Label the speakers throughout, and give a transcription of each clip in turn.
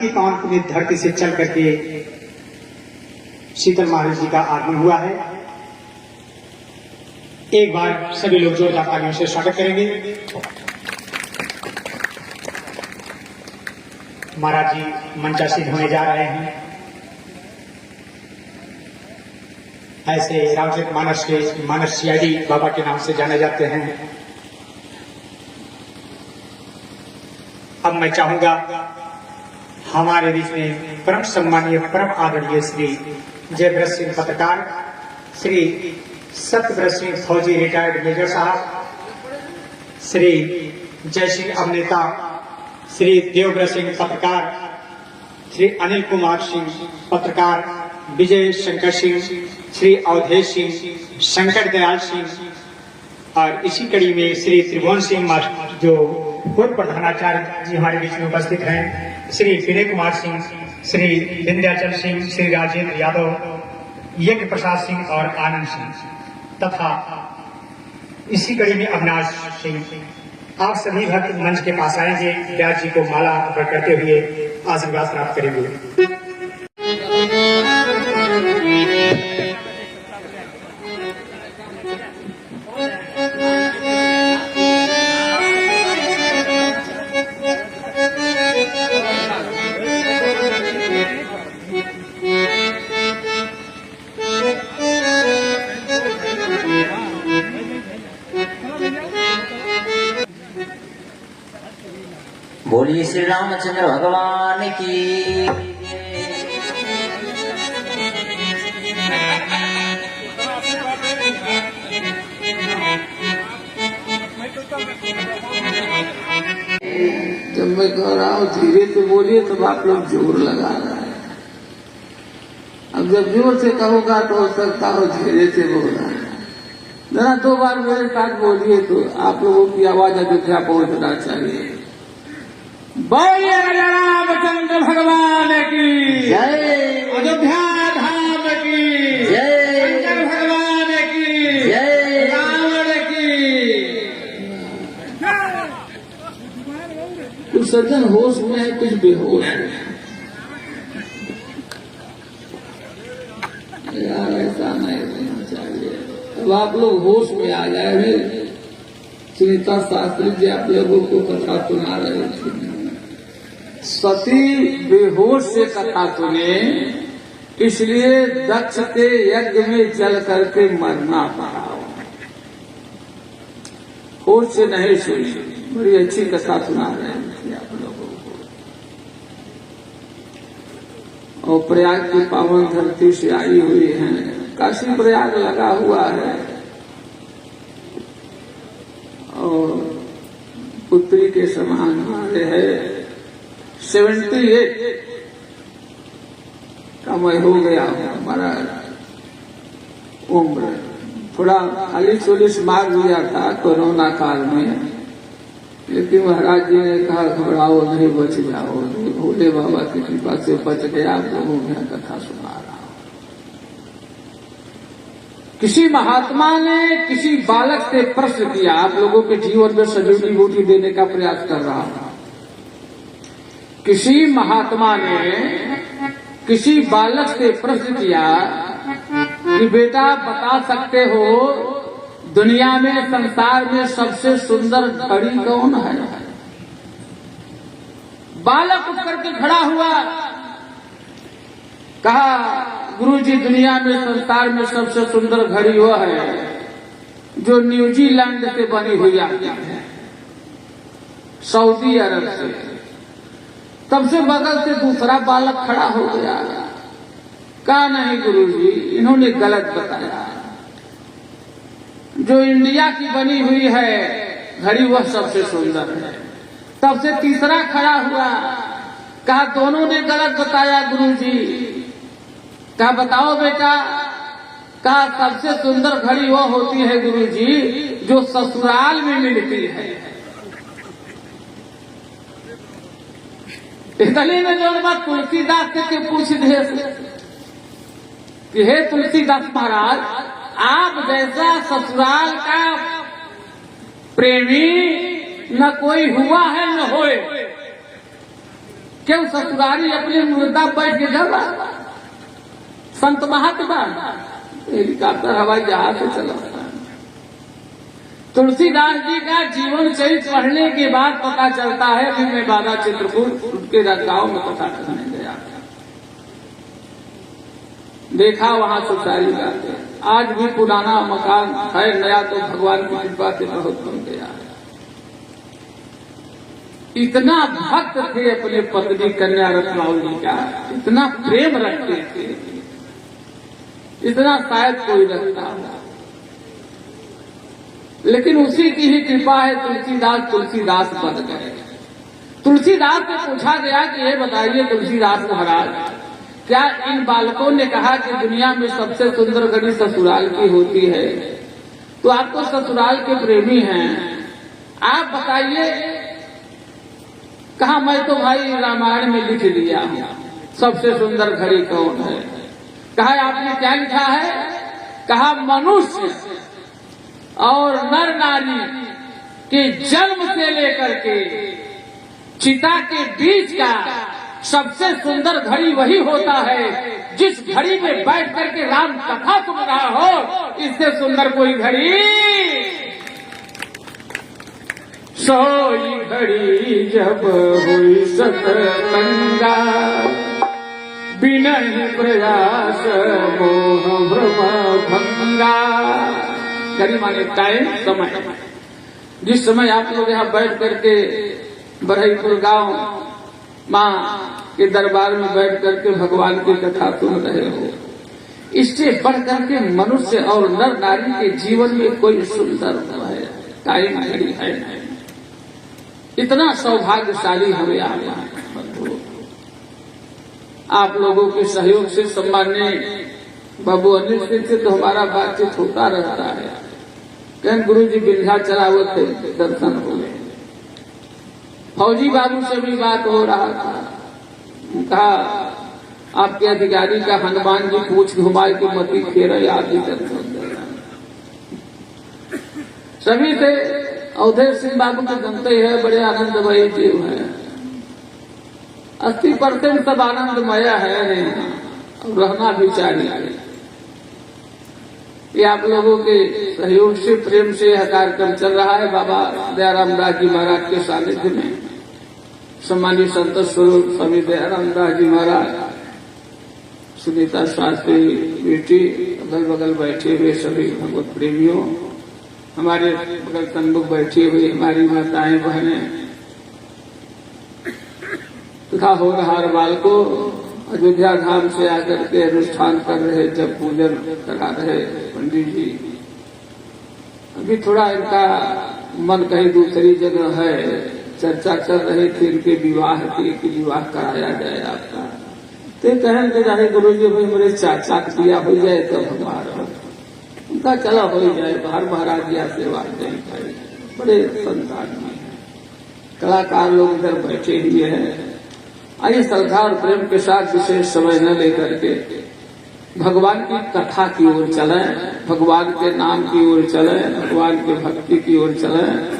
Speaker 1: पावन पुण्य धरती से चल करके शीतल महाराज जी का आगमन हुआ है। एक बार सभी लोग जोरदार तालियों से स्वागत करेंगे। महाराज जी मंचासीन होने जा रहे हैं। ऐसे रामचरित मानस के मानस सीआईडी बाबा के नाम से जाने जाते हैं। अब मैं चाहूंगा हमारे बीच में परम सम्मानीय परम आदरणीय श्री जयव्रत सिंह पत्रकार, श्री सत्यव्रत सिंह फौजी रिटायर्ड मेजर साहब, श्री जय सिंह अभिनेता, श्री देवव्रत सिंह पत्रकार, श्री अनिल कुमार सिंह पत्रकार, विजय शंकर सिंह, श्री अवधेश सिंह, शंकर दयाल सिंह और इसी कड़ी में श्री त्रिभुवन सिंह मास्टर जो पूर्व प्रधानाचार्य जी हमारे बीच में उपस्थित हैं, श्री विनय कुमार सिंह, श्री विंध्याचल सिंह, श्री राजेंद्र यादव, यज्ञ प्रसाद सिंह और आनंद सिंह तथा इसी कड़ी में अविनाश सिंह। आप सभी भक्त मंच के पास आएंगे, व्यास जी को माला अर्पण करते हुए आशीर्वाद प्राप्त करेंगे।
Speaker 2: बोलिए श्री रामचंद्र भगवान की।
Speaker 3: जब मैं कह रहा हूँ धीरे से बोलिए तब आप लोग जोर लगा रहे हैं। अब जब जोर से कहोगा तो हो सकता हो धीरे से बोलना है। जरा दो बार मेरे साथ बोलिए तो आप लोगों की आवाज अयोध्या पहुंचना चाहिए। बोलिए रामचंद्र भगवान की जय, अयोध्या धाम की जय, शंकर भगवान की जय, रावण की। कुछ सज्जन होश में है, कुछ बेहोश है। यार ऐसा नहीं रहना चाहिए। अब आप लोग होश में आ जाए। सुनीता शास्त्री जी आप लोगों को कथा सुना रहे थे। सती बेहोश से कथा सुने, इसलिए दक्ष के यज्ञ में जल करके मरना पड़ा। होश से नहीं सुनी, बड़ी अच्छी कथा सुना रहे थे आप लोगों को। और प्रयाग की पावन धरती से आई हुई है। काशी प्रयाग लगा हुआ है और पुत्री के समान हमारे है। 78 का मैं हो गया हूँ। हमारा उम्र थोड़ा 40-40 मार दिया था कोरोना काल में, लेकिन महाराज जी ने कहा घबराओ नहीं, बच जाओ। भोले बाबा की कृपा से बच गया। आप लोगों में कथा सुना रहा हूँ। किसी महात्मा ने किसी बालक से प्रश्न किया। आप लोगों के जीवन में सजोनी बूटी देने का प्रयास कर रहा हूँ। किसी महात्मा ने किसी बालक से प्रश्न किया कि बेटा बता सकते हो दुनिया में संसार में सबसे सुंदर घड़ी कौन है? बालक उठ करके खड़ा हुआ, कहा गुरुजी दुनिया में संसार में सबसे सुंदर घड़ी वह है जो न्यूजीलैंड से बनी हुई आती है, सऊदी अरब से। तब से बगल से दूसरा बालक खड़ा हो गया, कहा नहीं गुरुजी इन्होंने गलत बताया, जो इंडिया की बनी हुई है घड़ी वह सबसे सुंदर है। तब से तीसरा खड़ा हुआ, कहा दोनों ने गलत बताया गुरुजी। कहा बताओ बेटा। कहा सबसे सुंदर घड़ी वह होती है गुरुजी जो ससुराल में मिलती है। इतने में जो बात तुलसीदास से पूछ दे कि हे तुलसीदास महाराज, आप जैसा ससुराल का प्रेमी न कोई हुआ है न होए। क्यों ससुरारी अपने मुर्दा बैठ के घर रहा? संत महात्मा हेलीकॉप्टर हवाई जहाज से चला। तुलसीदास जी का जीवन चरित्र पढ़ने के बाद पता चलता है कि मैं बाबा चित्रकूट उनके गांव में कथा करने गया, देखा वहां सुसारी गाते। आज भी पुराना मकान है, नया तो भगवान की कृपा से बहुत बन गया है। इतना भक्त थे अपने पत्नी कन्या रत्नावली का, इतना प्रेम रखते थे, इतना शायद कोई रखता हो। लेकिन उसी की ही कृपा है तुलसीदास बन गए। तुलसीदास से पूछा गया कि ये बताइए तुलसीदास महाराज, क्या इन बालकों ने कहा कि दुनिया में सबसे सुंदर घड़ी ससुराल की होती है, तो आप तो ससुराल के प्रेमी हैं, आप बताइए। कहा मैं तो भाई रामायण में लिख दिया हूं सबसे सुंदर घड़ी कौन है। कहा आपने क्या लिखा है? कहा मनुष्य और नर नारी के जन्म से लेकर के चिता के बीच का सबसे सुंदर घड़ी वही होता है जिस घड़ी में बैठ करके राम कथा सुन रहा हो। इससे सुंदर कोई घड़ी सोई घड़ी जब हुई सतसंगा, बिनहि प्रयास मोह भ्रम भंगा। घड़ी माने टाइम, समय। जिस समय आप लोग यहाँ बैठ करके बरईपुर गांव माँ के दरबार में बैठ करके भगवान की कथा सुन रहे हो, इससे बढ़ करके मनुष्य और नर नारी के जीवन में कोई सुंदर है टाइम घड़ी है। इतना सौभाग्यशाली हमें आप लोगों के सहयोग से, सम्माननीय बाबू अनिल सिंह से तो हमारा बातचीत होता रहता है। कहन गुरु जी विंध्याचलावत थे, दर्शन हो गए। फौजी बाबू से भी बात हो रहा था, कहा आपके अधिकारी का हनुमान जी पूछ घुमाए की मती फेर आदि दर्शन। सभी थे। अवधेश सिंह बाबू को जानते हैं, बड़े आनंदमय जीव है। 80% सब आनंदमय है नहीं, रहना भी चाहिए। ये आप लोगों के सहयोग से, प्रेम से यह कार्यक्रम चल रहा है। बाबा दयाराम दास जी महाराज के सानिध्य में सम्मानित संत स्वरूप स्वामी दयाराम दास जी महाराज, सुनीता शास्त्री बेटी, अगल बगल बैठे हुए सभी भगवत प्रेमियों, हमारे बगल सन्मुख बैठी हुई हमारी माताएं बहनें तथा हो रहा बालको अयोध्या धाम से आकर के अनुष्ठान कर रहे, जब पूजन करा रहे पंडित जी। अभी थोड़ा इनका मन कहीं दूसरी जगह है, चर्चा चल रही थी इनके विवाह की कि विवाह कराया जाए आपका। तो कहन के जाए गुरु जी भाई मेरे चाचा का दिया हो जाए तो हमारा उनका चला हो जाए। बाहर महाराज या सेवा नहीं, बड़े संतान में कलाकार लोग इधर बैठे हुए हैं। आइए श्रद्धा और प्रेम के साथ विशेष समय न लेकर के भगवान की कथा की ओर चलें, भगवान के नाम की ओर चलें, भगवान के भक्ति की ओर चलें।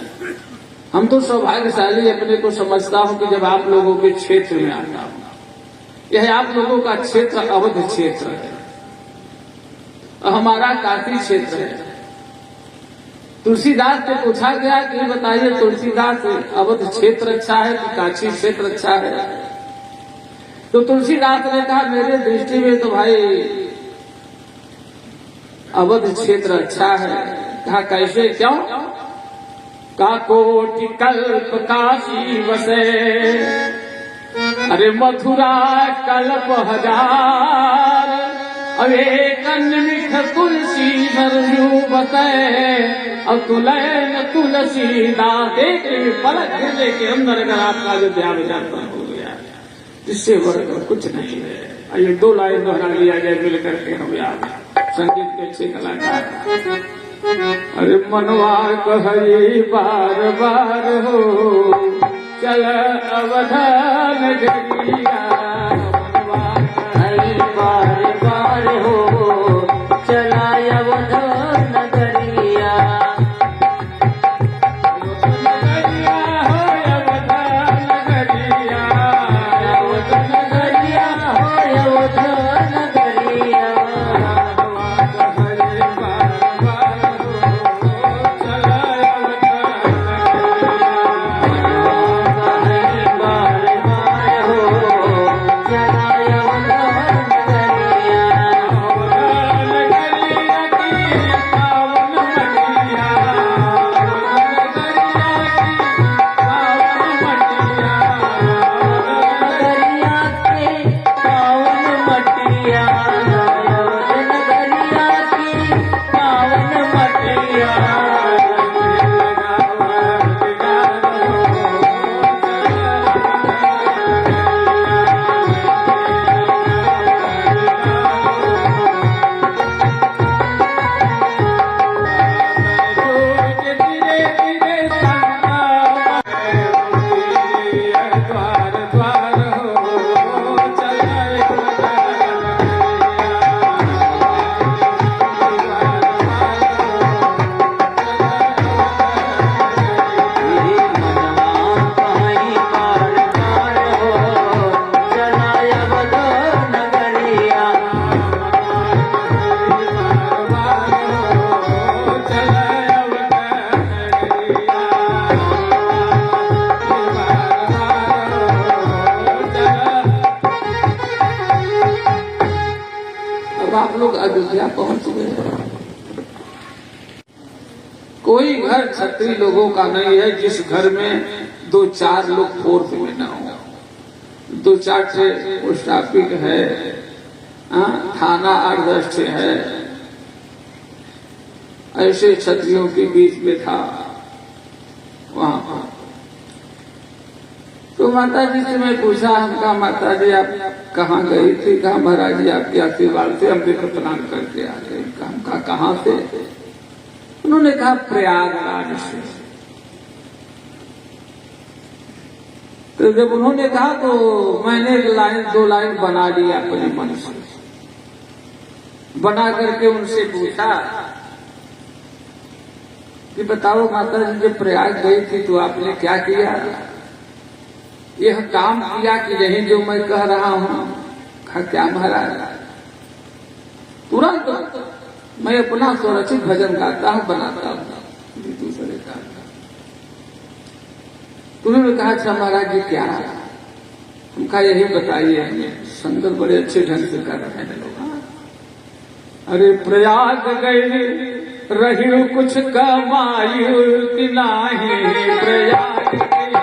Speaker 3: हम तो सौभाग्यशाली अपने को समझता हूं कि जब आप लोगों के क्षेत्र में आता हूं। यह आप लोगों का क्षेत्र अवध क्षेत्र है, हमारा काशी क्षेत्र है। तुलसीदास से पूछा गया कि बताइए तुलसीदास अवध क्षेत्र अच्छा है कि काशी क्षेत्र अच्छा है? तो तुलसीदास ने कहा मेरे दृष्टि में तो भाई अवध क्षेत्र अच्छा है। कहा कैसे, क्यों? का कोटि कल्प काशी वसे, अरे मथुरा कल्प हजार, अवे कन्मिख तुलसी नरयू बसे, अब तुलैन तुलसी देख पलक गिरने के अंदर अगर आपका जो ध्यान जाता हो गया, इससे बढ़कर कुछ नहीं है। आइए 2 लाइन दोहरा लिया जाए मिल करके हम याद संगीत के अच्छे कलाकार। अरे मनवा कहे बार बार हो चल अवध नगरिया, मनवा कहे बार बार हो चला अवध नगरिया, नगरिया हो अवध नगरिया, आप लोग अयोध्या पहुंच गए। कोई घर क्षत्रिय लोगों का नहीं है जिस घर में 2-4 लोग फोर्थ में ना हो। 2-4 से पोस्ट ऑफिस है, थाना 8-10 है, ऐसे क्षत्रियों के बीच में था वहां। तो माता जी से मैं पूछा, हमका माता जी आप कहाँ गई थी? कहा महाराज जी आपके आशीर्वाद से हम देखो प्रणाम करके आ गए। हमका कहाँ से? उन्होंने कहा प्रयागराज से। तो जब उन्होंने कहा तो मैंने 1-2 लाइन बना ली अपने मन से, बना करके उनसे पूछा कि बताओ माता जी जब प्रयाग गई थी तो आपने क्या किया? यह काम किया कि नहीं जो मैं कह रहा हूं? कहा क्या महाराज? तुरंत मैं अपना स्वरचित भजन गाता हूं, बनाता हूं दूसरे का। उन्होंने कहा अच्छा महाराज जी क्या? हम कहा यही बताइए हमें। संगत बड़े अच्छे ढंग से कर रहे हैं लोग। अरे प्रयाग गए रही कुछ कमायु कि नाही, प्रयाग गए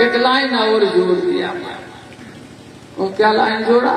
Speaker 3: एक लाइन और जोड़ दिया। वो क्या लाइन जोड़ा?